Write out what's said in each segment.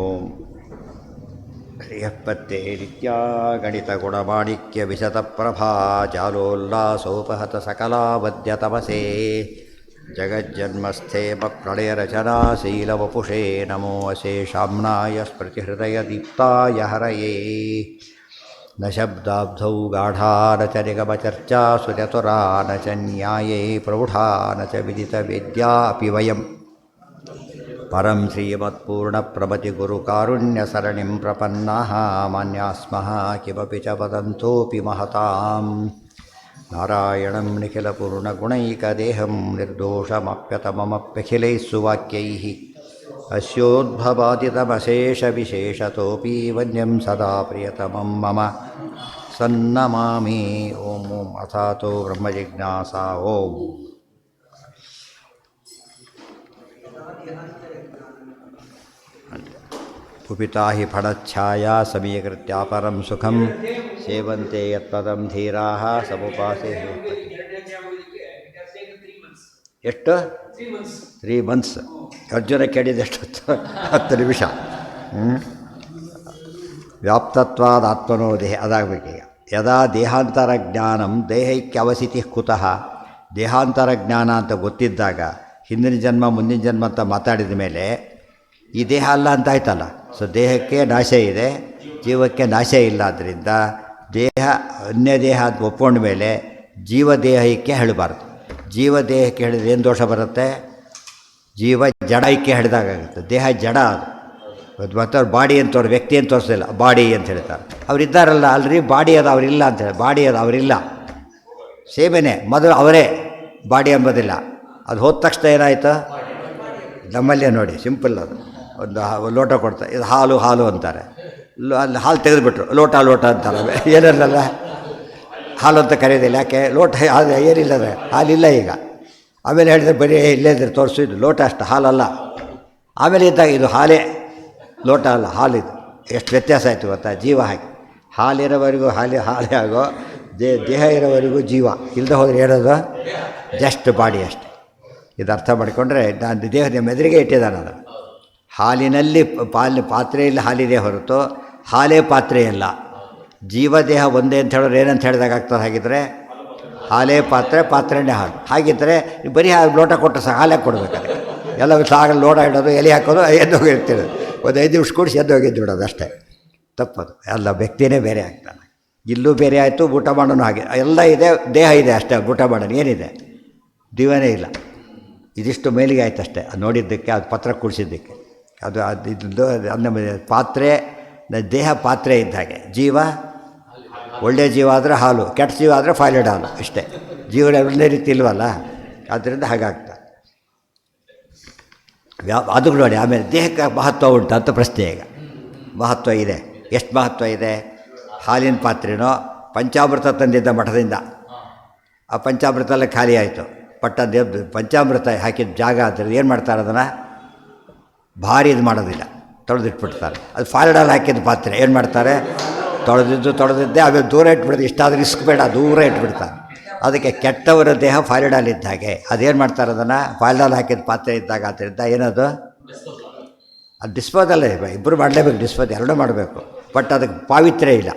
ಓಂ ಶ್ರೀಯಪ್ಪತ್ತೇ ನಿತ್ಯಾ ಗಣಿತಗುಣಮಾಣಿಕ್ಯ ವಿಶತಪ್ರಭಾ ಜಾಲೋಲ್ಲಾಸೋಪಹತ ಸಕಲಾವದ್ಯ ತಪಸೇ ಜಗಜ್ಜನ್ಮಸ್ಥೇಮ ಪ್ರಳಯರಚನಾಶೀಲವಪುಷೇ ನಮೋ ಅಶೇಷಾಮ್ನಾಯ ಸ್ಮೃತಿಹೃದಯದೀಪ್ತಾಯ ಹರಯೇ ನ ಶಬ್ದಾಬ್ಧೌ ಗಾಢಾ ನ ಚ ನಿಗಮಚರ್ಚಾ ಸುಚತುರಾ ನ ಚ ನ್ಯಾಯೇ ಪ್ರೌಢಾ ನ ಚ ವಿದಿತವೇದ್ಯಾ ಅಪಿ ವಯಂ ಪರಂ ಶ್ರೀಮತ್ಪೂರ್ಣಪ್ರಭತಿಗುರುಕಾರುಣ್ಯಸರಣಿಂ ಪ್ರಪನ್ನಾಃ ಮಾನ್ಯಾಸ್ಮಃ ಕಿಮಪಿ ಚ ವದಂತೋಪಿ ಮಹತಾಂ ನಾರಾಯಣಂ ನಿಖಿಲಪೂರ್ಣಗುಣೈಕದೇಹಂ ನಿರ್ದೋಷಮಪ್ಯತಮಮಪ್ಯಖಿಲೈಃ ಸುವಾಕ್ಯೈಃ ಅಸ್ಯೋದ್ಭವಾದಿತಮಶೇಷವಿಶೇಷತೋಪಿ ವನ್ಯಂ ಸದಾ ಪ್ರಿಯತಮಂ ಮಮ ಸನ್ನಮಾಮಿ. ಓಂ ಓಂ ಅಥಾತೋ ಬ್ರಹ್ಮಜಿಜ್ಞಾಸಾ. ಓಂ ಕುಪಿತಾ ಹಿ ಫಣಚ್ಛಾಯಾ ಸಮೀಕೃತ್ಯ ಪರಂ ಸುಖಂ ಸೇವಂತೆ ಯತ್ಪದಂ ಧೀರಾಃ ಸಮುಪಾಸೆ. ಎಷ್ಟು? 3 ಮಂತ್ಸ್. ಅರ್ಜುನ ಕೇಳಿದೆಷ್ಟು? 10 ನಿಮಿಷ. ವ್ಯಾಪ್ತತ್ವಾದಾತ್ಮನೋ ದೇಹ ಅದಾಗಬೇಕೀಗ. ಯದಾ ದೇಹಾಂತರ ಜ್ಞಾನಂ ದೇಹೈಕ್ಯವಸಿತಿ ಕುತಃ. ದೇಹಾಂತರ ಜ್ಞಾನ ಅಂತ ಗೊತ್ತಿದ್ದಾಗ ಹಿಂದಿನ ಜನ್ಮ ಮುಂದಿನ ಜನ್ಮ ಅಂತ ಮಾತಾಡಿದ ಮೇಲೆ ಈ ದೇಹ ಅಲ್ಲ ಅಂತ ಆಯ್ತಲ್ಲ. ಸೊ ದೇಹಕ್ಕೆ ನಾಶ ಇದೆ, ಜೀವಕ್ಕೆ ನಾಶ ಇಲ್ಲ. ಆದ್ದರಿಂದ ದೇಹ ಅನ್ಯ ದೇಹ ಅಂತ ಒಪ್ಕೊಂಡ ಮೇಲೆ ಜೀವದೇಹಕ್ಕೆ ಹೇಳಬಾರ್ದು. ಜೀವದೇಹಕ್ಕೆ ಹೇಳಿದ್ರೆ ಏನು ದೋಷ ಬರುತ್ತೆ? ಜೀವ ಜಡಕ್ಕೆ ಹೇಳಿದಾಗುತ್ತೆ. ದೇಹ ಜಡ ಅದು. ಮತ್ತು ಅವ್ರು ಬಾಡಿ ಅಂತ ಅವ್ರು ವ್ಯಕ್ತಿ ಅಂತ ತೋರಿಸಲಿಲ್ಲ, ಬಾಡಿ ಅಂತ ಹೇಳ್ತಾರೆ. ಅವರಿದ್ದಾರಲ್ಲ ಅಲ್ರಿ, ಬಾಡಿ ಅದು ಅವರಿಲ್ಲ ಅಂತ ಹೇಳಿ. ಬಾಡಿ ಅದು ಅವರಿಲ್ಲ, ಸೇಮೇನೆ. ಮೊದಲು ಅವರೇ ಬಾಡಿ ಎಂಬುದಿಲ್ಲ. ಅದು ಹೋದ ತಕ್ಷಣ ಏನಾಯಿತು? ನಮ್ಮಲ್ಲೇ ನೋಡಿ, ಸಿಂಪಲ್. ಅದು ಒಂದು ಲೋಟ ಕೊಡ್ತಾರೆ, ಇದು ಹಾಲು ಹಾಲು ಅಂತಾರೆ. ಅಲ್ಲಿ ಹಾಲು ತೆಗೆದುಬಿಟ್ರು, ಲೋಟ ಲೋಟ ಅಂತಾರೆ. ಏನಿಲ್ಲಲ್ಲ, ಹಾಲು ಅಂತ ಕರೆಯೋದಿಲ್ಲ. ಯಾಕೆ? ಲೋಟ ಏನಿಲ್ಲ, ಅಂದರೆ ಹಾಲಿಲ್ಲ ಈಗ. ಆಮೇಲೆ ಹೇಳಿದ್ರೆ ಬರೀ ಇಲ್ಲೇ ಇದ್ರೆ ತೋರಿಸಿದ್ದು ಲೋಟ ಅಷ್ಟು, ಹಾಲಲ್ಲ. ಆಮೇಲೆ ಇದ್ದಾಗ ಇದು ಹಾಲೇ, ಲೋಟ ಅಲ್ಲ, ಹಾಲಿದು. ಎಷ್ಟು ವ್ಯತ್ಯಾಸ ಆಯಿತು ಗೊತ್ತಾ? ಜೀವ ಹಾಗೆ. ಹಾಲಿರೋವರೆಗೂ ಹಾಲೇ ಆಗೋ, ದೇಹ ಇರೋವರೆಗೂ ಜೀವ. ಇಲ್ಲದೆ ಹೋದರೆ ಹೇಳೋದು ಜಸ್ಟ್ ಬಾಡಿ ಅಷ್ಟೆ. ಇದು ಅರ್ಥ ಮಾಡಿಕೊಂಡ್ರೆ ನಾನು ದೇಹದ ಮೆದುರಿಗೆ ಇಟ್ಟಿದ್ದಾನೆ. ಅದು ಹಾಲಿನಲ್ಲಿ ಪಾತ್ರೆಯಲ್ಲಿ ಹಾಲಿದೆ ಹೊರತು ಹಾಲೇ ಪಾತ್ರೆಯಲ್ಲ. ಜೀವದೇಹ ಒಂದೇ ಅಂತ ಹೇಳೋರು ಏನಂತ ಹೇಳಿದಾಗ ಆಗ್ತದೆ? ಹಾಗಿದ್ರೆ ಹಾಲೇ ಪಾತ್ರೆ, ಪಾತ್ರೆನೇ ಹಾಲು. ಹಾಗಿದ್ದರೆ ಬರೀ ಲೋಟ ಕೊಟ್ಟು ಸಹ ಹಾಲೇ ಕೊಡಬೇಕಾದ್ರೆ ಎಲ್ಲ ಸಾಗ ಲೋಟ ಇಡೋದು, ಎಲೆ ಹಾಕೋದು, ಎದ್ದು ಹೋಗಿರ್ತಿರೋದು. ಒಂದು 5 ನಿಮಿಷ ಕೂಡಿಸಿ ಎದ್ದು ಹೋಗಿದ್ದು ಬಿಡೋದು ಅಷ್ಟೇ. ತಪ್ಪದು. ಎಲ್ಲ ವ್ಯಕ್ತಿಯೇ ಬೇರೆ ಆಗ್ತಾನೆ. ಇಲ್ಲೂ ಬೇರೆ ಆಯಿತು, ಊಟ ಮಾಡೋನು ಹಾಗೆ. ಎಲ್ಲ ಇದೆ, ದೇಹ ಇದೆ ಅಷ್ಟೇ. ಊಟ ಮಾಡೋನು ಏನಿದೆ? ಜೀವನೇ ಇಲ್ಲ. ಇದಿಷ್ಟು ಮೇಲಿಗೆ ಆಯ್ತು ಅಷ್ಟೇ. ಅದು ನೋಡಿದ್ದಕ್ಕೆ, ಅದು ಪತ್ರ ಕೂಡಿಸಿದ್ದಕ್ಕೆ. ಅದು ಇದು ಅನ್ನ ಪಾತ್ರೆ, ದೇಹ ಪಾತ್ರೆ ಇದ್ದ ಹಾಗೆ. ಜೀವ ಒಳ್ಳೆಯ ಜೀವ ಆದರೆ ಹಾಲು, ಕೆಟ್ಟ ಜೀವ ಆದರೆ ಫಾಯ್ಲೆಡ್ ಹಾಲು ಇಷ್ಟೇ. ಜೀವನ ಒಳ್ಳೆ ರೀತಿ ಇಲ್ವಲ್ಲ, ಆದ್ದರಿಂದ ಹಾಗಾಗ್ತದೆ. ಅದು ನೋಡಿ. ಆಮೇಲೆ ದೇಹಕ್ಕೆ ಮಹತ್ವ ಉಂಟು ಅಂತ ಪ್ರಶ್ನೆ. ಈಗ ಮಹತ್ವ ಇದೆ. ಎಷ್ಟು ಮಹತ್ವ ಇದೆ? ಹಾಲಿನ ಪಾತ್ರೆನೋ ಪಂಚಾಮೃತ ತಂದಿದ್ದ ಮಠದಿಂದ, ಆ ಪಂಚಾಮೃತ ಎಲ್ಲ ಖಾಲಿ ಆಯಿತು. ಪಂಚಾಮೃತ ಹಾಕಿದ ಜಾಗ ಆದರೆ ಏನು ಮಾಡ್ತಾರೆ? ಅದನ್ನು ಭಾರಿ ಇದು ಮಾಡೋದಿಲ್ಲ, ತೊಳೆದಿಟ್ಬಿಡ್ತಾರೆ. ಅದು ಫಾಯ್ಲೆಡಲ್ಲಿ ಹಾಕಿದ ಪಾತ್ರೆ ಏನು ಮಾಡ್ತಾರೆ? ತೊಳೆದಿದ್ದೆ ಆಮೇಲೆ ದೂರ ಇಟ್ಬಿಡ್ತಾರೆ. ಇಷ್ಟಾದರೂ ರಿಸ್ಕ್ ಬೇಡ, ದೂರ ಇಟ್ಬಿಡ್ತಾರೆ. ಅದಕ್ಕೆ ಕೆಟ್ಟವರ ದೇಹ ಫಾಯ್ಲೆಡಲ್ಲಿ ಇದ್ದ ಹಾಗೆ. ಅದೇನು ಮಾಡ್ತಾರೆ? ಅದನ್ನು ಫಾಯ್ಲೆಡಲ್ಲಿ ಹಾಕಿದ ಪಾತ್ರೆ ಇದ್ದಾಗ ಆದ್ದರಿಂದ ಏನದು? ಅದು ಡಿಸ್ಪೋಸಲ್ಲೇ. ಇಬ್ಬರು ಮಾಡಲೇಬೇಕು, ಡಿಸ್ಪೋಸ್ ಎರಡೂ ಮಾಡಬೇಕು. ಬಟ್ ಅದಕ್ಕೆ ಪಾವಿತ್ರ್ಯ ಇಲ್ಲ.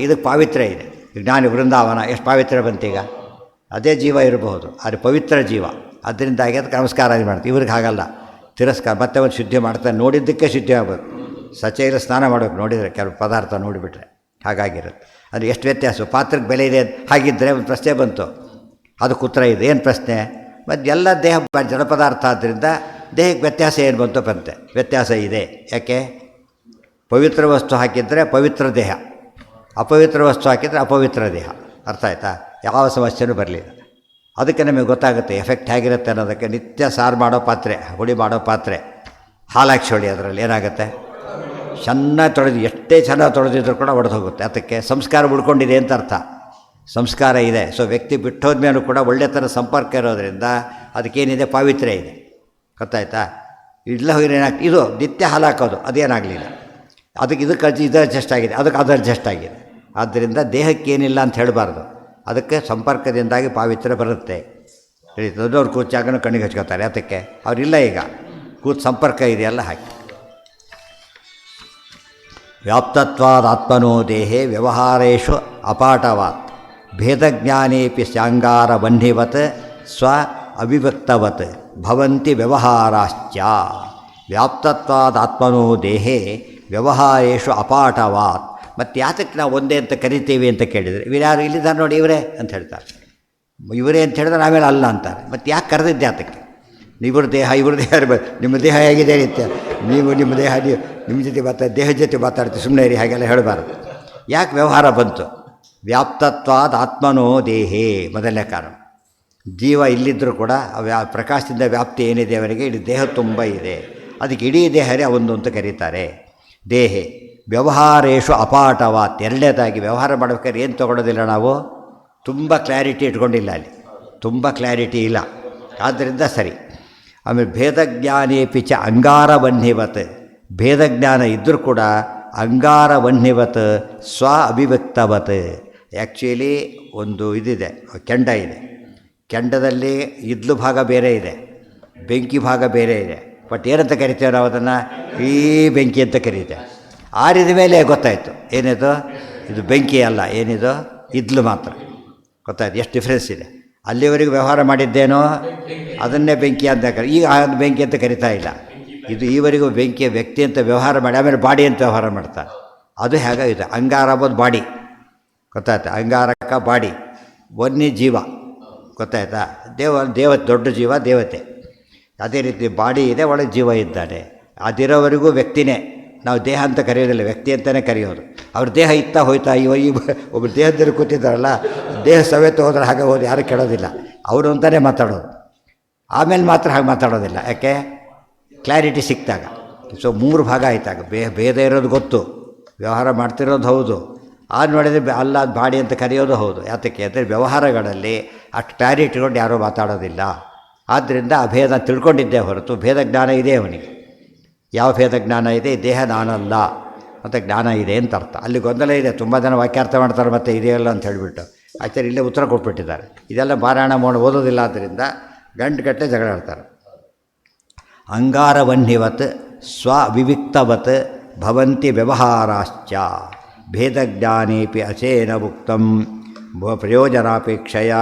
ಇದಕ್ಕೆ ಪಾವಿತ್ರ್ಯ ಇದೆ. ಜ್ಞಾನಿ ವೃಂದಾವನ ಎಷ್ಟು ಪಾವಿತ್ರ್ಯ ಬಂತೀಗ? ಅದೇ ಜೀವ ಇರಬಹುದು, ಆದರೆ ಪವಿತ್ರ ಜೀವ. ಅದರಿಂದಾಗಿ ಅದಕ್ಕೆ ನಮಸ್ಕಾರ ಮಾಡ್ತೀವಿ. ಇವ್ರಿಗೆ ಹಾಗಲ್ಲ, ತಿರಸ್ಕಾರ. ಮತ್ತೆ ಒಂದು ಶುದ್ಧಿ ಮಾಡ್ತಾರೆ. ನೋಡಿದ್ದಕ್ಕೆ ಶುದ್ಧಿ ಆಗಬೇಕು. ಸಚೈಲ ಸ್ನಾನ ಮಾಡಬೇಕು ನೋಡಿದರೆ, ಕೆಲವು ಪದಾರ್ಥ ನೋಡಿಬಿಟ್ರೆ ಹಾಗಾಗಿರುತ್ತೆ. ಅದು ಎಷ್ಟು ವ್ಯತ್ಯಾಸ. ಪಾತ್ರಕ್ಕೆ ಬೆಲೆ ಇದೆ. ಹಾಗಿದ್ದರೆ ಒಂದು ಪ್ರಶ್ನೆ ಬಂತು, ಅದಕ್ಕೆ ಉತ್ತರ ಇದೆ. ಏನು ಪ್ರಶ್ನೆ? ಮತ್ತು ಎಲ್ಲ ದೇಹ ಜಡ ಪದಾರ್ಥ ಆದ್ದರಿಂದ ದೇಹಕ್ಕೆ ವ್ಯತ್ಯಾಸ ಏನು ಬಂತು? ಬಂತೆ. ವ್ಯತ್ಯಾಸ ಇದೆ. ಯಾಕೆ? ಪವಿತ್ರ ವಸ್ತು ಹಾಕಿದರೆ ಪವಿತ್ರ ದೇಹ, ಅಪವಿತ್ರ ವಸ್ತು ಹಾಕಿದರೆ ಅಪವಿತ್ರ ದೇಹ. ಅರ್ಥ ಆಯ್ತಾ? ಯಾವ ಸಮಸ್ಯೆನೂ ಬರಲಿಲ್ಲ. ಅದಕ್ಕೆ ನಮಗೆ ಗೊತ್ತಾಗುತ್ತೆ ಎಫೆಕ್ಟ್ ಹೇಗಿರುತ್ತೆ ಅನ್ನೋದಕ್ಕೆ. ನಿತ್ಯ ಸಾರು ಮಾಡೋ ಪಾತ್ರೆ, ಹುಳಿ ಮಾಡೋ ಪಾತ್ರೆ, ಹಾಲಾಕಿ ಹೊಳಿ. ಅದರಲ್ಲಿ ಏನಾಗುತ್ತೆ? ಚೆನ್ನಾಗಿ ತೊಳೆದು, ಎಷ್ಟೇ ಚೆನ್ನಾಗಿ ತೊಳೆದಿದ್ರು ಕೂಡ ಒಡೆದು ಹೋಗುತ್ತೆ. ಅದಕ್ಕೆ ಸಂಸ್ಕಾರ ಉಳ್ಕೊಂಡಿದೆ ಅಂತ ಅರ್ಥ. ಸಂಸ್ಕಾರ ಇದೆ. ಸೊ ವ್ಯಕ್ತಿ ಬಿಟ್ಟೋದ್ಮೇಲೂ ಕೂಡ ಒಳ್ಳೆತನ ಸಂಪರ್ಕ ಇರೋದರಿಂದ ಅದಕ್ಕೇನಿದೆ? ಪಾವಿತ್ರ್ಯ ಇದೆ. ಗೊತ್ತಾಯ್ತಾ? ಇಲ್ಲ ಹೋಗಿ ಏನಾಗ್ತದೆ? ಇದು ನಿತ್ಯ ಹಾಲು ಹಾಕೋದು ಅದೇನಾಗಲಿಲ್ಲ. ಇದಕ್ಕೆ ಇದು ಅಡ್ಜಸ್ಟ್ ಆಗಿದೆ, ಅದಕ್ಕೆ ಅದು ಅಡ್ಜಸ್ಟ್ ಆಗಿದೆ. ಆದ್ದರಿಂದ ದೇಹಕ್ಕೇನಿಲ್ಲ ಅಂತ ಹೇಳಬಾರ್ದು. ಅದಕ್ಕೆ ಸಂಪರ್ಕದಿಂದಾಗಿ ಪಾವಿತ್ರ್ಯ ಬರುತ್ತೆ. ದೊಡ್ಡವ್ರು ಕೂಚಾಗನೂ ಕಣ್ಣಿಗೆ ಹಚ್ಕೋತಾರೆ. ಅದಕ್ಕೆ ಅವರಿಲ್ಲ, ಈಗ ಕೂತು ಸಂಪರ್ಕ ಇದೆಯಲ್ಲ ಹಾಕಿ. ವ್ಯಾಪ್ತತ್ವಾದಾತ್ಮನೋ ದೇಹೇ ವ್ಯವಹಾರೇಷು ಅಪಾಠವಾತ್ ಭೇದಜ್ಞಾನೇಪಿ ಸ್ಯಾಂಗಾರವನ್ನಿವತ್ ಸ್ವ ಅವಿಭಕ್ತವತ್ ಭವಂತಿ ವ್ಯವಹಾರಾಶ್ಚ. ವ್ಯಾಪ್ತತ್ವಾದಾತ್ಮನೋ ದೇಹೇ ವ್ಯವಹಾರೇಷು ಅಪಾಠವಾತ್. ಮತ್ತು ಯಾತಕ್ಕೆ ನಾವು ಒಂದೇ ಅಂತ ಕರಿತೀವಿ ಅಂತ ಕೇಳಿದರೆ ಇವ್ರು ಇಲ್ಲಿದ್ದಾರೆ ನೋಡಿ ಇವರೇ ಅಂತ ಹೇಳ್ತಾರೆ. ಇವರೇ ಅಂತ ಹೇಳಿದ್ರೆ ಆಮೇಲೆ ಅಲ್ಲ ಅಂತಾರೆ. ಮತ್ತು ಯಾಕೆ ಕರೆದಿದ್ದೆ ಯಾತಕ್ಕೆ? ಇವ್ರ ದೇಹ ನಿಮ್ಮ ದೇಹ ಹೇಗಿದೆ ಅಂತ ನೀವು ನಿಮ್ಮ ದೇಹ ನಿಮ್ಮ ಜೊತೆ ದೇಹ ಜೊತೆ ಮಾತಾಡ್ತೀವಿ, ಸುಮ್ಮನೆ ಇರಿ ಹಾಗೆಲ್ಲ ಹೇಳಬಾರ್ದು. ಯಾಕೆ ವ್ಯವಹಾರ ಬಂತು? ವ್ಯಾಪ್ತತ್ವಾದ ಆತ್ಮನೋ ದೇಹೇ ಮೊದಲನೇ ಕಾರಣ. ಜೀವ ಇಲ್ಲಿದ್ದರೂ ಕೂಡ ಪ್ರಕಾಶದಿಂದ ವ್ಯಾಪ್ತಿ ಏನಿದೆ ಅವರಿಗೆ ಇಡೀ ದೇಹ ತುಂಬ ಇದೆ. ಅದಕ್ಕೆ ಇಡೀ ದೇಹರೇ ಒಂದು ಅಂತ ಕರೀತಾರೆ. ದೇಹೆ ವ್ಯವಹಾರೇಶು ಅಪಾಠವಾತ್. ಎರಡನೇದಾಗಿ ವ್ಯವಹಾರ ಮಾಡ್ಬೇಕಾದ್ರೆ ಏನು ತೊಗೊಳೋದಿಲ್ಲ ನಾವು, ತುಂಬ ಕ್ಲಾರಿಟಿ ಇಟ್ಕೊಂಡಿಲ್ಲ, ಅಲ್ಲಿ ತುಂಬ ಕ್ಲಾರಿಟಿ ಇಲ್ಲ, ಆದ್ದರಿಂದ ಸರಿ. ಆಮೇಲೆ ಭೇದಜ್ಞಾನೇಪಿ ಚ ಅಂಗಾರವನ್ನಿವತ್. ಭೇದಜ್ಞಾನ ಇದ್ದರೂ ಕೂಡ ಅಂಗಾರವನ್ನಿವತ್ ಸ್ವ ಅಭಿವ್ಯಕ್ತವತ್. ಆ್ಯಕ್ಚುಲಿ ಒಂದು ಇದಿದೆ, ಕೆಂಡ ಇದೆ. ಕೆಂಡದಲ್ಲಿ ಇದ್ಲು ಭಾಗ ಬೇರೆ ಇದೆ, ಬೆಂಕಿ ಭಾಗ ಬೇರೆ ಇದೆ. ಬಟ್ ಏನಂತ ಕರಿತೇವೆ ನಾವು ಅದನ್ನು? ಈ ಬೆಂಕಿ ಅಂತ ಕರೀತೇವೆ. ಆರಿದ ಮೇಲೆ ಗೊತ್ತಾಯಿತು ಏನಿದು, ಇದು ಬೆಂಕಿ ಅಲ್ಲ, ಏನಿದು ಇದ್ಲು ಮಾತ್ರ. ಗೊತ್ತಾಯ್ತು ಎಷ್ಟು ಡಿಫ್ರೆನ್ಸ್ ಇದೆ. ಅಲ್ಲಿವರೆಗೂ ವ್ಯವಹಾರ ಮಾಡಿದ್ದೇನೋ ಅದನ್ನೇ ಬೆಂಕಿ ಅಂತ ಈಗ ಬೆಂಕಿ ಅಂತ ಕರಿತಾ ಇಲ್ಲ. ಇದು ಈವರೆಗೂ ಬೆಂಕಿಯ ವ್ಯಕ್ತಿ ಅಂತ ವ್ಯವಹಾರ ಮಾಡಿ ಆಮೇಲೆ ಬಾಡಿ ಅಂತ ವ್ಯವಹಾರ ಮಾಡ್ತಾರೆ. ಅದು ಹೇಗಾಗಿದೆ, ಅಂಗಾರ ಅಂಬೋದು ಬಾಡಿ, ಗೊತ್ತಾಯ್ತಾ? ಅಂಗಾರಕ ಬಾಡಿ, ವನ್ಯ ಜೀವ, ಗೊತ್ತಾಯ್ತಾ? ದೇವತೆ, ದೊಡ್ಡ ಜೀವ ದೇವತೆ. ಅದೇ ರೀತಿ ಬಾಡಿ ಇದೆ, ಒಳಗೆ ಜೀವ ಇದ್ದಾನೆ. ಅದಿರೋವರೆಗೂ ವ್ಯಕ್ತಿನೇ, ನಾವು ದೇಹ ಅಂತ ಕರೆಯೋದಿಲ್ಲ, ವ್ಯಕ್ತಿ ಅಂತಲೇ ಕರೆಯೋದು. ಅವ್ರ ದೇಹ ಇತ್ತ ಹೋಯ್ತಾ, ಈ ಒಬ್ಬರು ದೇಹದಲ್ಲಿ ಕೂತಿದ್ದಾರಲ್ಲ, ದೇಹ ಸವೇತ ಹೋದ್ರೆ ಹಾಗೆ ಹೋದ್ರೆ ಯಾರು ಕೇಳೋದಿಲ್ಲ, ಅವರು ಅಂತಲೇ ಮಾತಾಡೋದು. ಆಮೇಲೆ ಮಾತ್ರ ಹಾಗೆ ಮಾತಾಡೋದಿಲ್ಲ, ಯಾಕೆ? ಕ್ಲಾರಿಟಿ ಸಿಕ್ತಾಗ. ಸೊ 3 ಭಾಗ ಆಯ್ತಾಗ ಭೇದ ಇರೋದು ಗೊತ್ತು, ವ್ಯವಹಾರ ಮಾಡ್ತಿರೋದು ಹೌದು, ಆಗ ನೋಡಿದರೆ ಅಲ್ಲ ಬಾಡಿ ಅಂತ ಕರೆಯೋದು ಹೌದು. ಯಾತಕ್ಕೆ ಅಂದರೆ ವ್ಯವಹಾರಗಳಲ್ಲಿ ಅಷ್ಟು ಕ್ಲಾರಿಟಿ ಇಟ್ಕೊಂಡು ಯಾರೂ ಮಾತಾಡೋದಿಲ್ಲ. ಆದ್ದರಿಂದ ಆ ಭೇದ ತಿಳ್ಕೊಂಡಿದ್ದೇ ಹೊರತು ಭೇದ ಜ್ಞಾನ ಇದೆ ಅವನಿಗೆ. ಯಾವ ಭೇದ ಜ್ಞಾನ ಇದೆ? ದೇಹ ನಾನಲ್ಲ ಮತ್ತು ಜ್ಞಾನ ಇದೆ ಅಂತ ಅರ್ಥ. ಅಲ್ಲಿ ಗೊಂದಲ ಇದೆ, ತುಂಬ ಜನ ವಾಕ್ಯಾರ್ಥ ಮಾಡ್ತಾರೆ ಮತ್ತು ಇದೆಯಲ್ಲ ಅಂತ ಹೇಳಿಬಿಟ್ಟು ಆಚಾರ್ಯ ಇಲ್ಲೇ ಉತ್ತರ ಕೊಟ್ಬಿಟ್ಟಿದ್ದಾರೆ. ಇದೆಲ್ಲ ಪಾರಾಯಣ ಮಾಡಿ ಓದೋದಿಲ್ಲ, ಆದ್ದರಿಂದ ಗಂಟುಗಟ್ಟಲೆ ಜಗಳ ಆಡ್ತಾರೆ. ಅಂಗಾರವನ್ನಿವತ್ ಸ್ವ ವಿವಿಕ್ತವತ್ ಭವಂತಿ ವ್ಯವಹಾರಾಶ್ಚ ಭೇದಜ್ಞಾನೇಪಿ ಅಚೇನ ಉಕ್ತಂ ಪ್ರಯೋಜನಾಪೇಕ್ಷೆಯ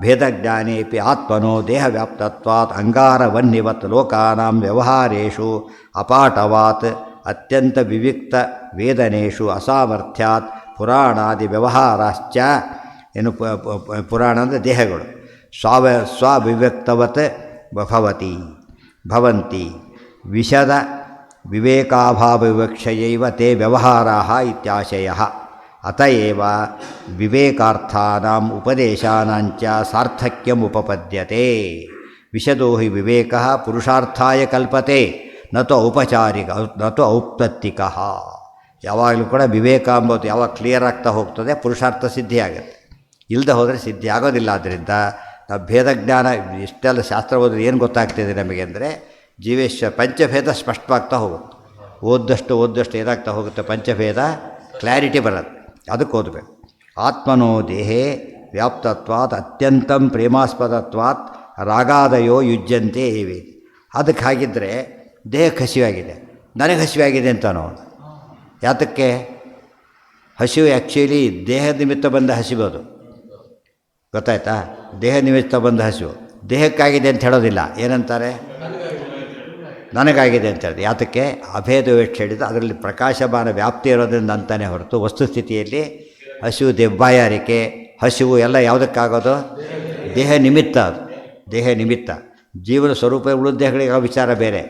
ಭೇದಜ್ಞಾನೇಪಿ ಆತ್ಮನೋ ದೇಹವ್ಯಾಪ್ತತ್ವಾತ್ ಅಂಗಾರವನ್ನಿವತ್ ಲೋಕಾನಾಂ ವ್ಯವಹಾರೇಷು ಅಪಾಠವಾತ್ ಅತ್ಯಂತ ವಿವಿಕ್ತ ವೇದನೇಷು ಅಸಾಮರ್ಥ್ಯಾತ್ ಪುರಾಣಾದಿ ವ್ಯವಹಾರಾಶ್ಚ. ಏನು ಪುರಾಣ ಅಂದರೆ ದೇಹಗಳು ಸ್ವವಿವ್ಯಕ್ತವತ್ ಭವಂತಿ ವಿಶದ ವಿವೇಕಾಭಾವವಿವಕ್ಷಯೈವ ತೇ ವ್ಯವಹಾರಾಃ ಇತ್ಯಾಶಯಃ. ಅತಏವ ವಿವೇಕಾರ್ಥಾನಾಂ ಉಪದೇಶಾನಾಂಚ ಸಾರ್ಥಕ್ಯಂ ಉಪಪದ್ಯತೆ. ವಿಶದೋ ಹಿ ವಿವೇಕಃ ಪುರುಷಾರ್ಥಾಯ ಕಲ್ಪತೆ ನತು ಔಪಚಾರಿಕ ನತು ಔಪತ್ತಿಕಃ. ಯಾವಾಗಲೂ ಕೂಡ ವಿವೇಕ ಅಂಬೋದು ಯಾವಾಗ ಕ್ಲಿಯರ್ ಆಗ್ತಾ ಹೋಗ್ತದೆ ಪುರುಷಾರ್ಥ ಸಿದ್ಧಿ ಆಗುತ್ತೆ, ಇಲ್ಲದೆ ಹೋದರೆ ಸಿದ್ಧಿ ಆಗೋದಿಲ್ಲ. ಆದ್ದರಿಂದ ನಾವು ಭೇದಜ್ಞಾನ ಇಷ್ಟೆಲ್ಲ ಶಾಸ್ತ್ರ ಓದಿದ್ರೆ ಏನು ಗೊತ್ತಾಗ್ತಿದೆ ನಮಗೆ ಅಂದರೆ ಜೀವೇಶ್ವರ ಪಂಚಭೇದ ಸ್ಪಷ್ಟವಾಗ್ತಾ ಹೋಗುತ್ತೆ. ಓದ್ದಷ್ಟು ಏನಾಗ್ತಾ ಹೋಗುತ್ತೆ, ಪಂಚಭೇದ ಕ್ಲಾರಿಟಿ ಬರುತ್ತೆ. ಅದಕ್ಕೆ ಓದಬೇಕು. ಆತ್ಮನೋ ದೇಹೇ ವ್ಯಾಪ್ತತ್ವಾತ್ ಅತ್ಯಂತಂ ಪ್ರೇಮಾಸ್ಪದತ್ವಾತ್ ರಾಗಾದಯೋ ಯುಜ್ಯಂತೆ ಇವೆ. ಅದಕ್ಕೆ ಹಾಗಿದ್ದರೆ ದೇಹಕ್ಕೆ ಹಸಿವಾಗಿದೆ, ನನಗೆ ಹಸಿವಾಗಿದೆ ಅಂತ ನಾವು ಯಾತಕ್ಕೆ? ಹಸಿವು ಆ್ಯಕ್ಚುಲಿ ದೇಹ ನಿಮಿತ್ತ ಬಂದ ಹಸಿಬೋದು, ಗೊತ್ತಾಯ್ತಾ? ದೇಹ ನಿಮಿತ್ತ ಬಂದ ಹಸಿವು ದೇಹಕ್ಕಾಗಿದೆ ಅಂತ ಹೇಳೋದಿಲ್ಲ. ಏನಂತಾರೆ? ನನಗಾಗಿದೆ ಅಂತ ಹೇಳಿದೆ. ಯಾತಕ್ಕೆ? ಅಭೇದ ಎಷ್ಟು ಹೇಳಿದ್ದು ಅದರಲ್ಲಿ ಪ್ರಕಾಶಮಾನ ವ್ಯಾಪ್ತಿ ಇರೋದ್ರಿಂದ ಅಂತಾನೆ ಹೊರತು ವಸ್ತುಸ್ಥಿತಿಯಲ್ಲಿ ಹಸಿವು ದೆಬ್ಬಾಯಾರಿಕೆ ಹಸಿವು ಎಲ್ಲ ಯಾವುದಕ್ಕಾಗೋದು? ದೇಹ ನಿಮಿತ್ತ. ಅದು ದೇಹ ನಿಮಿತ್ತ. ಜೀವನ ಸ್ವರೂಪ ಉಳಿದ ದೇಹಗಳಿಗೆ ವಿಚಾರ ಬೇರೆ.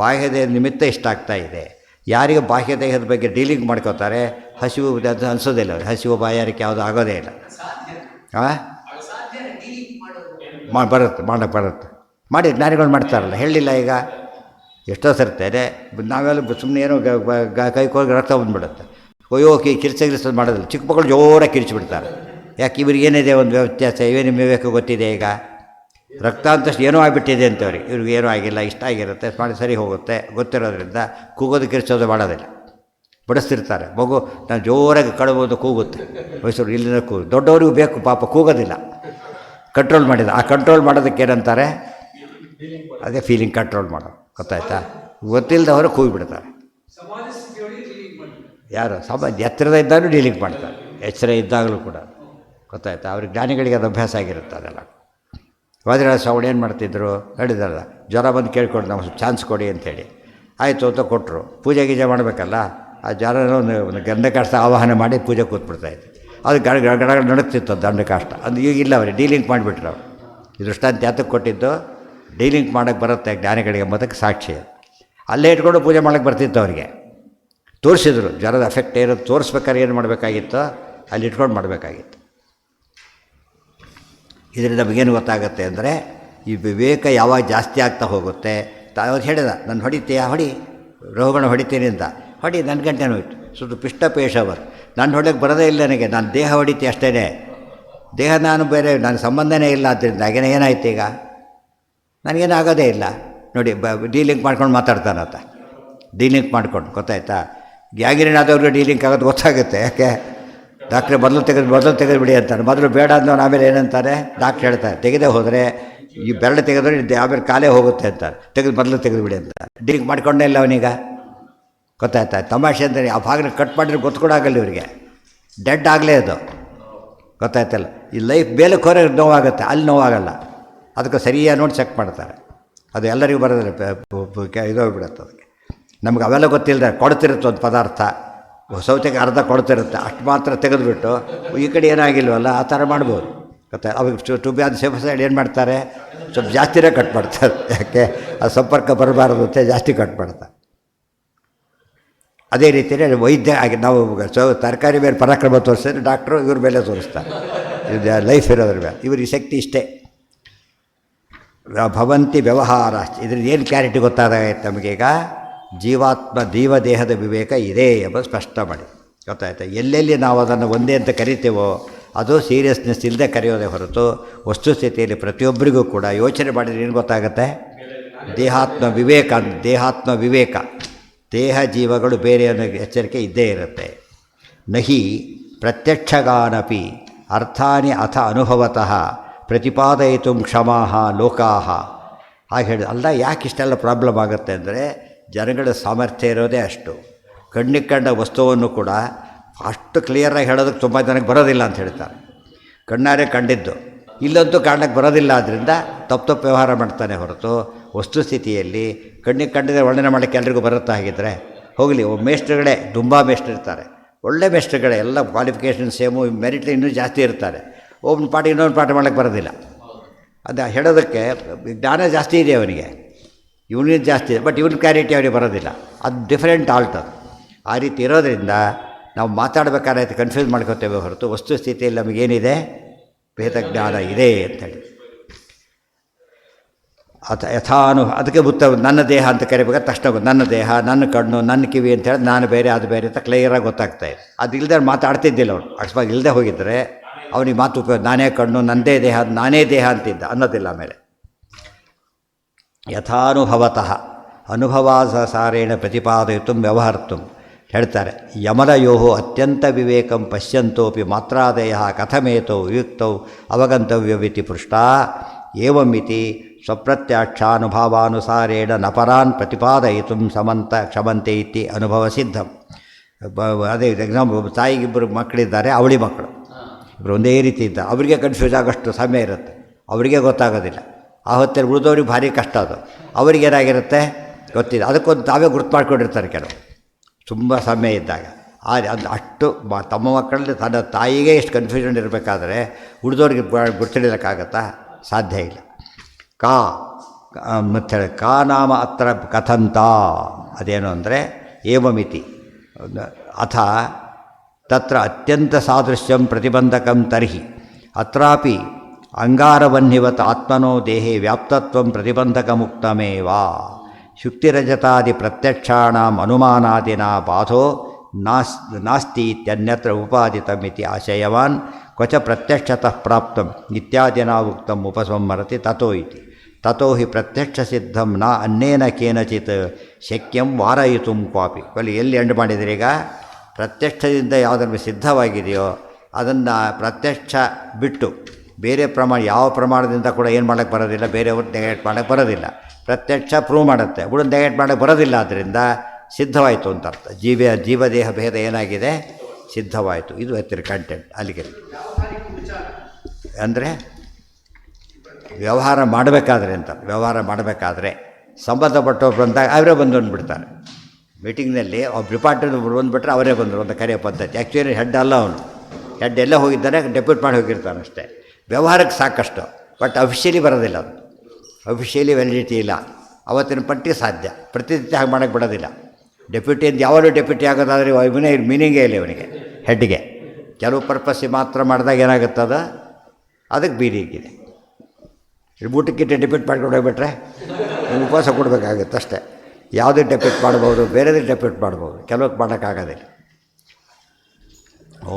ಬಾಹ್ಯ ದೇಹದ ನಿಮಿತ್ತ ಇಷ್ಟ ಆಗ್ತಾ ಇದೆ. ಯಾರಿಗೆ ಬಾಹ್ಯ ದೇಹದ ಬಗ್ಗೆ ಡೀಲಿಂಗ್ ಮಾಡ್ಕೋತಾರೆ ಹಸಿವು ಅದು ಅನಿಸೋದಿಲ್ಲ. ಅವ್ರಿಗೆ ಹಸಿವು ಬಾಯಾರಿಕೆ ಯಾವುದು ಆಗೋದೇ ಇಲ್ಲ. ಬರುತ್ತೆ ಮಾಡಿ ಜ್ಞಾನಿಗಳು ಮಾಡ್ತಾರಲ್ಲ, ಹೇಳಿಲ್ಲ. ಈಗ ಎಷ್ಟೋ ಸರ್ತಾರೆ ನಾವೆಲ್ಲ ಸುಮ್ಮನೆ ಏನೋ ಕೈಕೋಗಿ ರಕ್ತ ಬಂದುಬಿಡುತ್ತೆ, ಅಯ್ಯೋ ಕಿರ್ಚೋದು ಮಾಡೋದಿಲ್ಲ. ಚಿಕ್ಕ ಮಕ್ಕಳು ಜೋರಾಗಿ ಕಿರಿಚಿಬಿಡ್ತಾರೆ. ಯಾಕೆ? ಇವ್ರಿಗೆ ಏನಿದೆ ಒಂದು ವ್ಯತ್ಯಾಸ, ಇವೇನು ವಿವೇಕ ಗೊತ್ತಿದೆ. ಈಗ ರಕ್ತ ಅಂತಷ್ಟು ಏನೋ ಆಗಿಬಿಟ್ಟಿದೆ ಅಂತವ್ರಿಗೆ, ಇವ್ರಿಗೆ ಏನೂ ಆಗಿಲ್ಲ, ಇಷ್ಟ ಆಗಿರುತ್ತೆ, ಮಾಡಿ ಸರಿ ಹೋಗುತ್ತೆ ಗೊತ್ತಿರೋದ್ರಿಂದ ಕೂಗೋದು ಕಿರ್ಚೋದು ಮಾಡೋದಿಲ್ಲ. ಬಡಿಸ್ತಿರ್ತಾರೆ ಮಗು, ನಾನು ಜೋರಾಗಿ ಕಳ್ಬೋದು ಕೂಗುತ್ತೆ, ವಯಸ್ಸು ಇಲ್ಲಿಂದ ದೊಡ್ಡವರಿಗೂ ಬೇಕು ಪಾಪ, ಕೂಗೋದಿಲ್ಲ, ಕಂಟ್ರೋಲ್ ಮಾಡಿದ. ಆ ಕಂಟ್ರೋಲ್ ಮಾಡೋದಕ್ಕೆ ಏನಂತಾರೆ? ಅದೇ ಫೀಲಿಂಗ್ ಕಂಟ್ರೋಲ್ ಮಾಡೋದು. ಗೊತ್ತಾಯ್ತಾ? ಗೊತ್ತಿಲ್ಲದವರು ಕೂಗಿಬಿಡ್ತಾರೆ. ಯಾರು ಎತ್ತರದ ಇದ್ದಾಗಲೂ ಡೀಲಿಂಗ್ ಮಾಡ್ತಾರೆ, ಎಚ್ಚರ ಇದ್ದಾಗಲೂ ಕೂಡ. ಗೊತ್ತಾಯ್ತಾ? ಅವ್ರಿಗೆ ಜ್ಞಾನಿಗಳಿಗೆ ಅದು ಅಭ್ಯಾಸ ಆಗಿರುತ್ತೆ ಅದೆಲ್ಲ. ವಜ್ರಾಜ ಸ್ವಾಮಿ ಏನು ಮಾಡ್ತಿದ್ರು ಹೇಳಿದಾರಲ್ಲ, ಜ್ವರ ಬಂದು ಕೇಳ್ಕೊಂಡು ನಾವು ಚಾನ್ಸ್ ಕೊಡಿ ಅಂಥೇಳಿ. ಆಯಿತು ಅಂತ ಕೊಟ್ಟರು. ಪೂಜೆ ಗೀಜೆ ಮಾಡಬೇಕಲ್ಲ, ಆ ಜ್ವರನ ಒಂದು ಗಂಧಕಾಷ್ಟ ಆವಾಹನೆ ಮಾಡಿ ಪೂಜೆ ಕೂತ್ಬಿಡ್ತಾಯಿತ್ತು. ಅದು ಗಡ ನಡುಕ್ತಿತ್ತು ದಂಡಕಾಷ್ಟ. ಅದು ಈಗಿಲ್ಲ ಅವ್ರಿಗೆ ಡೀಲಿಂಗ್ ಮಾಡಿಬಿಟ್ರು ಅವರು. ಈ ದೃಷ್ಟಾಂತ ಯಾತಕ್ಕೆ ಕೊಟ್ಟಿದ್ದು, ಡೀಲಿಂಗ್ ಮಾಡೋಕ್ಕೆ ಬರುತ್ತೆ ಜ್ಞಾನಿಗಳಿಗೆ ಎಂಬುದಕ್ಕೆ ಸಾಕ್ಷಿ. ಅಲ್ಲೇ ಇಟ್ಕೊಂಡು ಪೂಜೆ ಮಾಡೋಕ್ಕೆ ಬರ್ತಿತ್ತು ಅವರಿಗೆ. ತೋರಿಸಿದ್ರು ಜ್ವರದ ಎಫೆಕ್ಟ್ ಏನು ತೋರಿಸ್ಬೇಕಾದ್ರೆ ಏನು ಮಾಡಬೇಕಾಗಿತ್ತು, ಅಲ್ಲಿ ಇಟ್ಕೊಂಡು ಮಾಡಬೇಕಾಗಿತ್ತು. ಇದರಿಂದ ನಮಗೇನು ಗೊತ್ತಾಗುತ್ತೆ ಅಂದರೆ, ಈ ವಿವೇಕ ಯಾವಾಗ ಜಾಸ್ತಿ ಆಗ್ತಾ ಹೋಗುತ್ತೆ. ಅವ್ರು ಹೇಳಿದ, ನಾನು ಹೊಡಿತೀಯಾ ಹೊಡಿ, ರೋಗಣ ಹೊಡಿತೀನಿ ಅಂತ. ಹೊಡಿ, ನನ್ನ ಗಂಟೆನೂ ಹೋಯ್ತು. ಸುತ್ತು ಪಿಷ್ಟ ಪೇಶವರ್, ನಾನು ಹೊಡೋಕ್ಕೆ ಬರೋದೇ ಇಲ್ಲ ನನಗೆ, ನಾನು ದೇಹ ಹೊಡಿತೀವಿ ಅಷ್ಟೇ. ದೇಹ ನಾನು ಬೇರೆ, ನನ್ನ ಸಂಬಂಧನೇ ಇಲ್ಲ. ಆದ್ದರಿಂದ ಹಾಗೇನೆ ಏನಾಯ್ತು ಈಗ, ನನಗೇನು ಆಗೋದೇ ಇಲ್ಲ ನೋಡಿ. ಡೀಲಿಂಗ್ ಮಾಡ್ಕೊಂಡು ಮಾತಾಡ್ತಾನಂತ, ಡೀಲಿಂಗ್ ಮಾಡ್ಕೊಂಡು. ಗೊತ್ತಾಯ್ತಾ? ಗ್ಯಾಂಗ್ರೀನಾದವ್ರಿಗೆ ಡೀಲಿಂಗ್ ಆಗೋದು ಗೊತ್ತಾಗುತ್ತೆ. ಯಾಕೆ ಡಾಕ್ಟ್ರೆ ಮೊದಲು ತೆಗೆದುಬಿಡಿ ಅಂತಾರೆ. ಮೊದಲು ಬೇಡ ಅಂದವನು ಆಮೇಲೆ ಏನಂತಾರೆ, ಡಾಕ್ಟ್ರ್ ಹೇಳ್ತಾರೆ ತೆಗೆದೇ ಹೋದರೆ ಈ ಬೆರಳು ತೆಗೆದ್ರೆ ಆಮೇಲೆ ಕಾಲೇ ಹೋಗುತ್ತೆ ಅಂತಾರೆ. ಮೊದಲು ತೆಗೆದುಬಿಡಿ ಅಂತಾರೆ. ಡೀಲಿಂಗ್ ಮಾಡ್ಕೊಂಡೇ ಇಲ್ಲ ಅವನೀಗ. ಗೊತ್ತಾಯ್ತಾ? ತಮಾಷೆ ಅಂದರೆ ಆ ಭಾಗನ ಕಟ್ ಮಾಡಿದ್ರೆ ಗೊತ್ತು ಕೂಡ ಆಗಲ್ಲ ಇವರಿಗೆ, ಡೆಡ್ ಆಗಲೇ ಅದು. ಗೊತ್ತಾಯ್ತಲ್ಲ? ಈ ಲೈಫ್ ಬೇಲಕ್ಕೆ ಹೊರ ನೋವಾಗುತ್ತೆ, ಅಲ್ಲಿ ನೋವಾಗಲ್ಲ. ಅದಕ್ಕೆ ಸರಿಯಾಗಿ ನೋಡಿ ಚೆಕ್ ಮಾಡ್ತಾರೆ. ಅದು ಎಲ್ಲರಿಗೂ ಬರೋದಿಲ್ಲ, ಇದೋಗ್ಬಿಡುತ್ತೆ ಅದಕ್ಕೆ. ನಮ್ಗೆ ಅವೆಲ್ಲ ಗೊತ್ತಿಲ್ಲದೆ ಕೊಡ್ತಿರುತ್ತೆ ಒಂದು ಪದಾರ್ಥ, ಸೌತೆಗೆ ಅರ್ಧ ಕೊಡ್ತಿರುತ್ತೆ, ಅಷ್ಟು ಮಾತ್ರ ತೆಗೆದುಬಿಟ್ಟು ಈ ಕಡೆ ಏನಾಗಿಲ್ವಲ್ಲ ಆ ಥರ ಮಾಡ್ಬೋದು. ಗೊತ್ತಾ? ಅವಾಗ to be on safe side ಏನು ಮಾಡ್ತಾರೆ, ಸ್ವಲ್ಪ ಜಾಸ್ತಿನೇ ಕಟ್ ಮಾಡ್ತಾರೆ. ಯಾಕೆ ಅದು ಸಂಪರ್ಕ ಬರಬಾರ್ದು ಅಂತ ಜಾಸ್ತಿ ಕಟ್ ಮಾಡ್ತಾರೆ. ಅದೇ ರೀತಿಯೇ ವೈದ್ಯ ಆಗಿ ನಾವು ತರಕಾರಿ ಮೇಲೆ ಪರಾಕ್ರಮ ತೋರಿಸಿದ್ರೆ ಡಾಕ್ಟ್ರು ಇವ್ರ ಮೇಲೆ ತೋರಿಸ್ತಾರೆ. ಇದು ಲೈಫ್ ಇರೋದ್ರ ಮೇಲೆ ಇವ್ರಿಗೆ ಶಕ್ತಿ ಇಷ್ಟೇ. ಭವಂತಿ ವ್ಯವಹಾರ. ಇದ್ರದ್ದು ಏನು ಕ್ಲಾರಿಟಿ ಗೊತ್ತಾದಾಗೈತೆ ನಮಗೀಗ, ಜೀವದೇಹದ ವಿವೇಕ ಇದೆ ಎಂಬುದು ಸ್ಪಷ್ಟ ಮಾಡಿ. ಗೊತ್ತಾಯ್ತಾ? ಎಲ್ಲೆಲ್ಲಿ ನಾವು ಅದನ್ನು ಒಂದೇ ಅಂತ ಕರಿತೇವೋ ಅದು ಸೀರಿಯಸ್ನೆಸ್ ಇಲ್ಲದೆ ಕರೆಯೋದೇ ಹೊರತು, ವಸ್ತುಸ್ಥಿತಿಯಲ್ಲಿ ಪ್ರತಿಯೊಬ್ಬರಿಗೂ ಕೂಡ ಯೋಚನೆ ಮಾಡಿದರೆ ಏನು ಗೊತ್ತಾಗುತ್ತೆ, ದೇಹಾತ್ಮ ವಿವೇಕ, ದೇಹ ಜೀವಗಳು ಬೇರೆ ಅನ್ನೋ ಎಚ್ಚರಿಕೆ ಇದ್ದೇ ಇರುತ್ತೆ. ನಹಿ ಪ್ರತ್ಯಕ್ಷಗಾನಪಿ ಅರ್ಥಾನಿ ಅಥ ಅನುಭವತಃ ಪ್ರತಿಪಾದಯಿತು ಕ್ಷಮಾಹ ಲೋಕಾಹ. ಹಾಗೆ ಹೇಳಿ ಅಲ್ಲ. ಯಾಕೆ ಇಷ್ಟೆಲ್ಲ ಪ್ರಾಬ್ಲಮ್ ಆಗುತ್ತೆ ಅಂದರೆ, ಜನಗಳ ಸಾಮರ್ಥ್ಯ ಇರೋದೇ ಅಷ್ಟು. ಕಣ್ಣಿಗೆ ಕಂಡ ವಸ್ತುವನ್ನು ಕೂಡ ಅಷ್ಟು ಕ್ಲಿಯರಾಗಿ ಹೇಳೋದಕ್ಕೆ ತುಂಬ ಜನಕ್ಕೆ ಬರೋದಿಲ್ಲ ಅಂತ ಹೇಳ್ತಾರೆ. ಕಣ್ಣಾರೆ ಕಂಡಿದ್ದು ಇಲ್ಲಂತೂ ಕಾರಣಕ್ಕೆ ಬರೋದಿಲ್ಲ. ಆದ್ದರಿಂದ ತಪ್ಪು ವ್ಯವಹಾರ ಮಾಡ್ತಾನೆ ಹೊರತು, ವಸ್ತುಸ್ಥಿತಿಯಲ್ಲಿ ಕಣ್ಣಿಗೆ ಕಂಡಿದ್ರೆ ವರ್ಣನೆ ಮಾಡೋಕ್ಕೆ ಎಲ್ರಿಗೂ ಬರುತ್ತಾ? ಹಾಗಿದ್ದರೆ ಹೋಗಲಿ. ಮೇಷ್ಟ್ರುಗಳೇ ತುಂಬ ಮೇಷ್ಟ್ರಿರ್ತಾರೆ, ಒಳ್ಳೆ ಮೇಷ್ಟ್ರುಗಳೇ, ಎಲ್ಲ ಕ್ವಾಲಿಫಿಕೇಷನ್ ಸೇಮು, ಮೆರಿಟ್ ಇನ್ನೂ ಜಾಸ್ತಿ ಇರ್ತಾರೆ. ಒಬ್ಬನ ಪಾಠ ಇನ್ನೊಂದು ಪಾಠ ಮಾಡೋಕ್ಕೆ ಬರೋದಿಲ್ಲ. ಅದು ಹೇಳೋದಕ್ಕೆ ಜ್ಞಾನ ಜಾಸ್ತಿ ಇದೆ ಅವನಿಗೆ, ಇವನಿಗೆ ಜಾಸ್ತಿ ಇದೆ, ಬಟ್ ಇವನ ಕ್ಲಾರಿಟಿ ಅವನಿಗೆ ಬರೋದಿಲ್ಲ. ಅದು ಡಿಫರೆಂಟ್ ಆಲ್ಟ್ ಅದು. ಆ ರೀತಿ ಇರೋದರಿಂದ ನಾವು ಮಾತಾಡಬೇಕಾದ್ರೆ ಕನ್ಫ್ಯೂಸ್ ಮಾಡ್ಕೋತೇವೆ ಹೊರತು, ವಸ್ತುಸ್ಥಿತಿಯಲ್ಲಿ ನಮಗೇನಿದೆ, ಭೇದ ಜ್ಞಾನ ಇದೆ ಅಂಥೇಳಿ. ಅದಕ್ಕೆ ನನ್ನ ದೇಹ ಅಂತ ಕರಿಬೇಕಾದ್ರೆ ತಕ್ಷಣ ನನ್ನ ದೇಹ, ನನ್ನ ಕಣ್ಣು, ನನ್ನ ಕಿವಿ ಅಂತೇಳಿ ನಾನು ಬೇರೆ ಅದು ಬೇರೆ ಅಂತ ಕ್ಲಿಯರಾಗಿ ಗೊತ್ತಾಗ್ತಾಯಿದೆ. ಅದು ಇಲ್ಲದೆ ಮಾತಾಡ್ತಿದ್ದಿಲ್ಲ ಅವನು. ಅಕಸ್ಮಾತ್ ಇಲ್ಲದೆ ಹೋಗಿದ್ದರೆ ಅವನಿಗೆ ಮಾತು ಉಪಯೋಗ, ನಾನೇ ಕಣ್ಣು, ನನ್ನದೇ ದೇಹ, ನಾನೇ ದೇಹ ಅಂತಿದ್ದ ಅನ್ನೋದಿಲ್ಲ. ಆಮೇಲೆ ಯಥಾನುಭವತಃ ಅನುಭವಾಸಾರೇಣ ಪ್ರತಿಪಾದಯಿತು ವ್ಯವಹರ್ತು ಹೇಳ್ತಾರೆ. ಯಮಲಯೋ ಅತ್ಯಂತ ವಿವೇಕಂ ಪಶ್ಯಂತೋಪಿ ಮಾತ್ರಾದಯ ಕಥಮೇತೌ ವಿಯುಕ್ತೌ ಅವಗಂತವ್ಯವಿತಿ ಪೃಷ್ಟ ಏವಮಿತಿ ಸ್ವಪ್ರತ್ಯಕ್ಷಾನುಭವಾನುಸಾರೇಣ ನಪರಾನ್ ಪ್ರತಿಪಾದಯಿತು ಕ್ಷಮಂತೆ ಇತಿ ಅನುಭವ ಸಿದ್ಧಂ. ಅದೇ ಎಕ್ಸಾಂಪಲ್, ತಾಯಿಗಿಬ್ಬರು ಮಕ್ಕಳಿದ್ದಾರೆ, ಅವಳಿ ಮಕ್ಕಳು ಇಬ್ಬರು ಒಂದೇ ರೀತಿ ಇದ್ದ, ಅವರಿಗೆ ಕನ್ಫ್ಯೂಸ್ ಆಗೋಷ್ಟು ಸಮಯ ಇರುತ್ತೆ, ಅವರಿಗೆ ಗೊತ್ತಾಗೋದಿಲ್ಲ. ಆ ಹೊತ್ತಲ್ಲಿ ಉಳಿದವ್ರಿಗೆ ಭಾರಿ ಕಷ್ಟ ಅದು. ಅವರಿಗೇನಾಗಿರುತ್ತೆ ಗೊತ್ತಿದೆ, ಅದಕ್ಕೊಂದು ತಾವೇ ಗುರುತು ಮಾಡ್ಕೊಂಡಿರ್ತಾರೆ ಕೆಲವು ತುಂಬ ಸಮಯ ಇದ್ದಾಗ. ಅದು ಅಷ್ಟು ತಮ್ಮ ಮಕ್ಕಳಲ್ಲಿ ತನ್ನ ತಾಯಿಗೆ ಎಷ್ಟು ಕನ್ಫ್ಯೂಷನ್ ಇರಬೇಕಾದ್ರೆ ಉಳಿದವ್ರಿಗೆ ಗುರ್ತಿಡೋಕ್ಕಾಗತ್ತಾ? ಸಾಧ್ಯ ಇಲ್ಲ. ಮತ್ತೆ ಕಾ ನಾಮ ಅತ್ರ ಕಥಂತ ಅದೇನು ಅಂದರೆ ಏವಮಿತಿ ಅಥ ತತ್ರ ಅತ್ಯಂತ ಸಾದೃಶ್ಯಂ ಪ್ರತಿಬಂಧಕಂ ತರ್ಹಿ ಅತ್ರಾಪಿ ಅಂಗಾರವನ್ನಿವತ್ ಆತ್ಮನೋ ದೇಹೇ ವ್ಯಾಪ್ತತ್ವಂ ಪ್ರತಿಬಂಧಕಮುಕ್ತಮೇವ ಶುಕ್ತಿರಜತಾದಿ ಪ್ರತ್ಯಕ್ಷಾಣಾಂ ಅನುಮಾನಾದಿನ ಬಾಧೋ ನಾಸ್ತಿ ಇತ್ಯನ್ಯತ್ರ ಉಪಾದಿತಮಿತಿ ಆಶಯವಾನ್ ಕ್ವಚ ಪ್ರತ್ಯಕ್ಷತಃ ಪ್ರಾಪ್ತಂ ಇತ್ಯಾದಿನ ಉಕ್ತಂ ಉಪಸಂಹರತಿ ತಥೋ ಇತಿ. ತಥೋ ಹಿ ಪ್ರತ್ಯಕ್ಷಸಿದ್ಧಂ ನ ಅನ್ನೇನ ಕೇನಚಿತ್ ಶಕ್ಯಂ ವಾರಯಿತು ಕ್ವಾಪಿ. ಎಲ್ಲಿ ಎಂಡ್ ಮಾಡಿದರೆ ಈಗ ಪ್ರತ್ಯಕ್ಷದಿಂದ ಯಾವುದನ್ನು ಸಿದ್ಧವಾಗಿದೆಯೋ ಅದನ್ನು ಪ್ರತ್ಯಕ್ಷ ಬಿಟ್ಟು ಬೇರೆ ಪ್ರಮಾಣ ಯಾವ ಪ್ರಮಾಣದಿಂದ ಕೂಡ ಏನು ಮಾಡೋಕ್ಕೆ ಬರೋದಿಲ್ಲ, ಬೇರೆಯವ್ರು ನೆಗೆಟ್ ಮಾಡೋಕ್ಕೆ ಬರೋದಿಲ್ಲ. ಪ್ರತ್ಯಕ್ಷ ಪ್ರೂವ್ ಮಾಡುತ್ತೆ, ಬಿಡು ನೆಗೆಟ್ ಮಾಡೋಕ್ಕೆ ಬರೋದಿಲ್ಲ. ಆದ್ದರಿಂದ ಸಿದ್ಧವಾಯಿತು ಅಂತ ಅರ್ಥ. ಜೀವದೇಹ ಭೇದ ಏನಾಗಿದೆ, ಸಿದ್ಧವಾಯಿತು. ಇದು ಎತ್ತಿರ ಕಂಟೆಂಟ್ ಅಲ್ಲಿಗೆ. ಅಂದರೆ ವ್ಯವಹಾರ ಮಾಡಬೇಕಾದ್ರೆ ಅಂತ, ವ್ಯವಹಾರ ಮಾಡಬೇಕಾದ್ರೆ ಸಂಬಂಧಪಟ್ಟವ್ರು ಬಂದಾಗ ಅವರೇ ಬಂದು ಅಂದ್ಬಿಡ್ತಾರೆ. ಮೀಟಿಂಗ್ನಲ್ಲಿ ಅವ್ರು ಡಿಪಾರ್ಟ್ಮೆಂಟ್ ಬಂದುಬಿಟ್ರೆ ಅವರೇ ಬಂದರು ಅಂತ ಕರೆಯೋ ಪದ್ಧತಿ. ಆ್ಯಕ್ಚುಲಿ ಹೆಡ್ ಅಲ್ಲ ಅವನು, ಹೆಡ್ ಎಲ್ಲ ಹೋಗಿದ್ದಾನೆ, ಡೆಪ್ಯೂಟ್ ಮಾಡಿ ಹೋಗಿರ್ತಾನೆ ಅಷ್ಟೇ. ವ್ಯವಹಾರಕ್ಕೆ ಸಾಕಷ್ಟು, ಬಟ್ ಅಫಿಷಿಯಲಿ ಬರೋದಿಲ್ಲ. ಅದು ಅಫಿಷಿಯಲಿ ವ್ಯಾಲಿಡಿಟಿ ಇಲ್ಲ. ಅವತ್ತಿನ ಪಟ್ಟಿಗೆ ಸಾಧ್ಯ, ಪ್ರತಿನಿತ್ಯ ಹಾಗೆ ಮಾಡೋಕ್ಕೆ ಬಿಡೋದಿಲ್ಲ. ಡೆಪ್ಯೂಟಿ ಅಂತ ಯಾವಾಗಲೂ ಡೆಪ್ಯೂಟಿ ಆಗೋದಾದರೆ ಇವನೇ ಮೀನಿಂಗೇ ಇಲ್ಲ ಇವನಿಗೆ, ಹೆಡ್ಗೆ. ಕೆಲವು ಪರ್ಪಸ್ಸಿಗೆ ಮಾತ್ರ ಮಾಡಿದಾಗ ಏನಾಗುತ್ತದ, ಅದಕ್ಕೆ ಬೀದಿಗಿದೆ. ಊಟಕ್ಕಿಟ್ಟು ಡೆಪ್ಯೂಟ್ ಮಾಡ್ಕೊಂಡು ಹೋಗ್ಬಿಟ್ರೆ ಉಪವಾಸ ಕೊಡಬೇಕಾಗುತ್ತೆ ಅಷ್ಟೇ. ಯಾವುದಕ್ಕೆ ಡೆಪ್ಯೂಟ್ ಮಾಡ್ಬೋದು, ಬೇರೆದಕ್ಕೆ ಡೆಪ್ಯೂಟ್ ಮಾಡ್ಬೋದು, ಕೆಲವಕ್ಕೆ ಮಾಡೋಕ್ಕಾಗೋದಿಲ್ಲ. ಓ